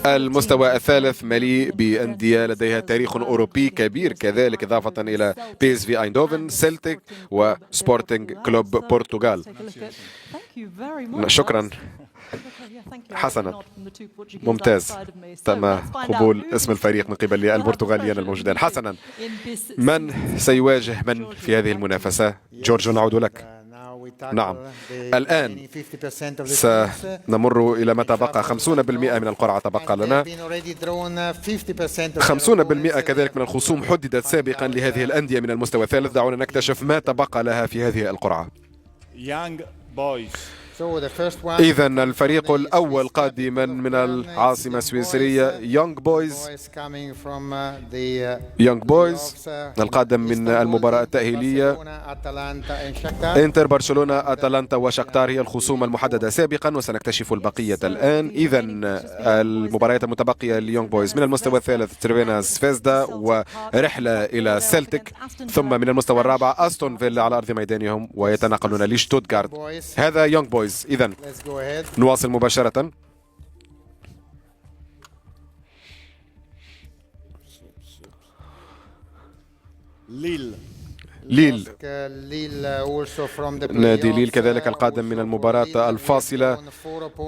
المستوى الثالث مليء بأندية لديها تاريخ أوروبي كبير كذلك، إضافة إلى بي اس في أيندوفن، سيلتيك وسبورتنج كلوب بورتغال. شكرا. حسنا، ممتاز، تم قبول اسم الفريق من قبل البرتغاليين الموجودين. حسنا، من سيواجه من في هذه المنافسة؟ جورج، نعود لك. نعم، الآن سنمر إلى ما تبقى. 50% من القرعة تبقى لنا، 50% كذلك من الخصوم حددت سابقا لهذه الأندية من المستوى الثالث. دعونا نكتشف ما تبقى لها في هذه القرعة. إذن الفريق الأول قادما من العاصمة السويسرية يونغ بويز. يونغ بويز القادم من المباراة التأهيلية. انتر، برشلونة، أتلانتا وشاختار هي الخصوم المحددة سابقا، وسنكتشف البقية الآن. إذن المباريات المتبقية ليونغ بويز من المستوى الثالث تريفينا سفيزدا ورحلة إلى سيلتيك، ثم من المستوى الرابع أستون فيلا على أرض ميدانهم ويتنقلون لشتوتغارت. هذا يونغ بويز. إذن نواصل مباشرة. ليل، نادي ليل كذلك القادم من المباراة الفاصلة.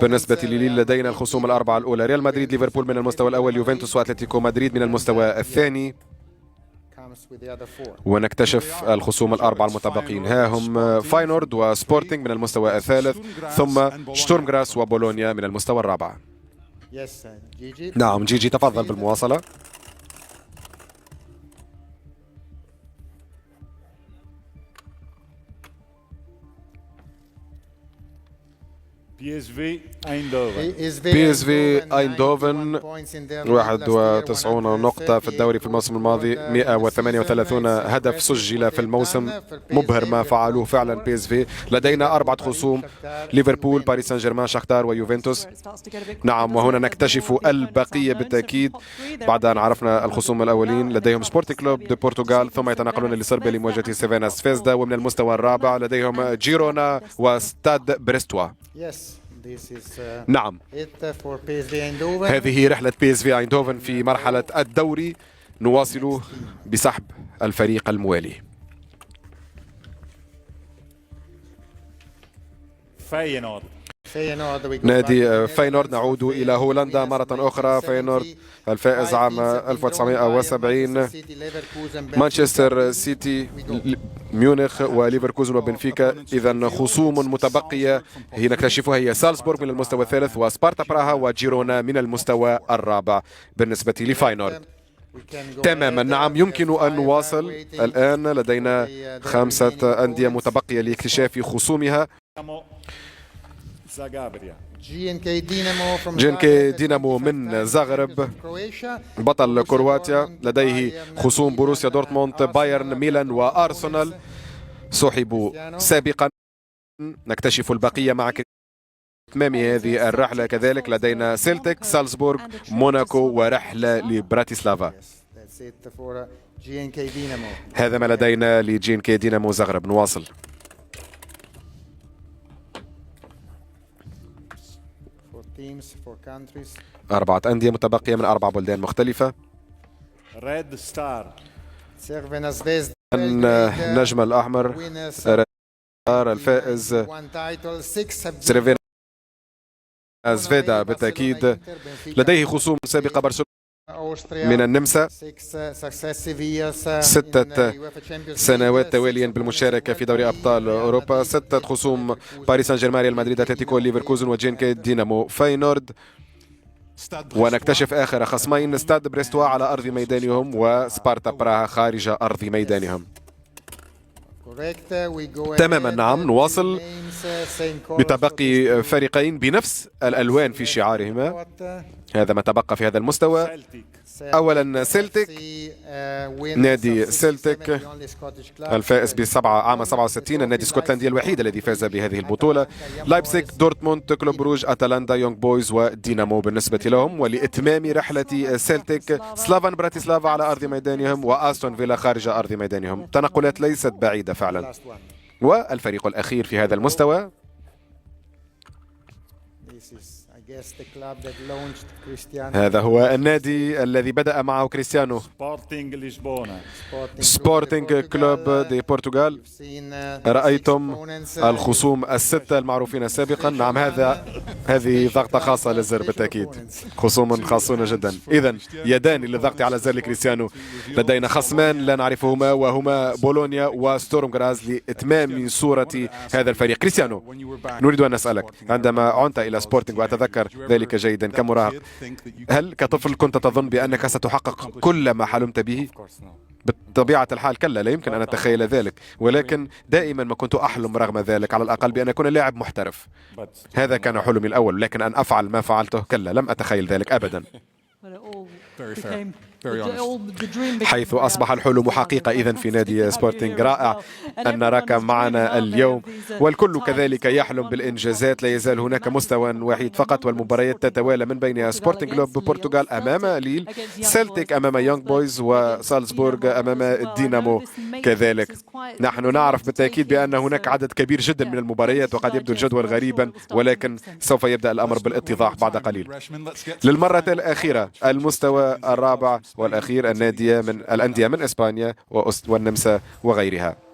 بالنسبة لليل لدينا الخصوم الأربعة الأولى: ريال مدريد، ليفربول من المستوى الأول، يوفنتوس وأتلتيكو مدريد من المستوى الثاني. ونكتشف الخصوم الأربعة المتبقين. ها هم فاينورد وسبورتينج من المستوى الثالث، ثم شتورم غراس وبولونيا من المستوى الرابع. نعم جيجي، تفضل بالمواصلة. بي اس في ايندوفن 91 نقطة في الدوري في الموسم الماضي، 138 هدف سجل في الموسم. مبهر ما فعلوه فعلا بي اس في. لدينا أربعة خصوم: ليفربول، باريس سان جيرمان، شاختار ويوفنتوس. نعم، وهنا نكتشف البقية بالتأكيد بعد أن عرفنا الخصوم الأولين. لديهم سبورتينج كلوب دو بورتغال، ثم يتنقلون لصربيا لمواجهة سيفانا سفيزدا، ومن المستوى الرابع لديهم جيرونا وستاد بريستوا. نعم، هذه رحلة بي اس في ايندهوفن في مرحلة الدوري. نواصل بسحب الفريق الموالي. نادي فاينورد، نعود إلى هولندا مرة أخرى. فاينورد الفائز عام 1970، مانشستر سيتي، ميونخ وليفركوزن وبنفيكا. إذن خصوم متبقية هي نكتشفها هي سالزبورغ من المستوى الثالث، وسبارتا براها وجيرونا من المستوى الرابع بالنسبة لفاينورد. تماما، نعم، يمكن أن نواصل. الآن لدينا 5 أندية متبقية لاكتشاف خصومها. جينكي دينامو من زاغرب بطل كرواتيا، لديه خصوم بروسيا دورتموند، بايرن، ميلان وأرسنال سحبوا سابقا. نكتشف البقية مع إتمام هذه الرحلة. كذلك لدينا سيلتيك، سالزبورغ، موناكو ورحلة لبراتيسلافا. هذا ما لدينا لجينكي دينامو زاغرب. نواصل. 4 أندية متبقية من 4 بلدان مختلفة. النجم الأحمر الفائز سيرفينا زفيدا بالتأكيد. لديه خصوم سابقة: برشلونة من النمسا، 6 سنوات تواليا بالمشاركة في دوري أبطال أوروبا. 6 خصوم: باريس سان جيرمان، ريال مدريد، أتلتيكو، ليفركوزن وجينكي دينامو فاينورد. ونكتشف آخر خصمين: ستاد بريستوا على أرض ميدانهم وسبارتا براها خارج أرض ميدانهم. تماما، نعم، نواصل بتبقي فريقين بنفس الألوان في شعارهما. هذا ما تبقى في هذا المستوى. أولا سيلتيك، نادي سيلتيك الفائز بسبعة عام 67، النادي الاسكتلندي الوحيد الذي فاز بهذه البطولة. لايبزيغ، دورتموند، كلوب بروج، أتلانتا، يونغ بويز ودينامو بالنسبة لهم. ولإتمام رحلة سيلتيك، سلافان براتيسلافا على أرض ميدانهم وأستون فيلا خارج أرض ميدانهم. تنقلات ليست بعيدة فعلا. والفريق الأخير في هذا المستوى هذا هو النادي الذي بدأ معه كريستيانو، سبورتينغ كلوب دي بورتوغال. رأيتم الخصوم الستة المعروفين سابقا. نعم، هذه ضغطة خاصة للزر بالتأكيد، خصوم خاصون جدا. إذن يدان للضغط على زر لكريستيانو. لدينا خصمان لا نعرفهما وهما بولونيا وستورم غراز لإتمام صورة هذا الفريق. كريستيانو، نريد أن نسألك، عندما عنت إلى سبورتينغ وأتذكر ذلك جيدا كمراهق، هل كطفل كنت تظن بأنك ستحقق كل ما حلمت به؟ بطبيعة الحال كلا، لا يمكن أن أتخيل ذلك، ولكن دائما ما كنت أحلم رغم ذلك على الأقل بأن أكون لاعب محترف. هذا كان حلمي الأول، لكن أن أفعل ما فعلته كلا، لم أتخيل ذلك أبدا. حيث أصبح الحلم حقيقة إذن في نادي سبورتينغ. رائع أن نراك معنا اليوم، والكل كذلك يحلم بالإنجازات. لا يزال هناك مستوى وحيد فقط، والمباريات تتوالى من بينها سبورتينغ كلوب بورتوغال أمام ليل، سيلتيك أمام يونغ بويز، وسالزبورغ أمام الدينامو كذلك. نحن نعرف بالتأكيد بأن هناك عدد كبير جدا من المباريات، وقد يبدو الجدول غريبا، ولكن سوف يبدأ الأمر بالاتضاح بعد قليل. للمرة الأخيرة المستوى الرابع والأخير، الأندية من إسبانيا والنمسا وغيرها.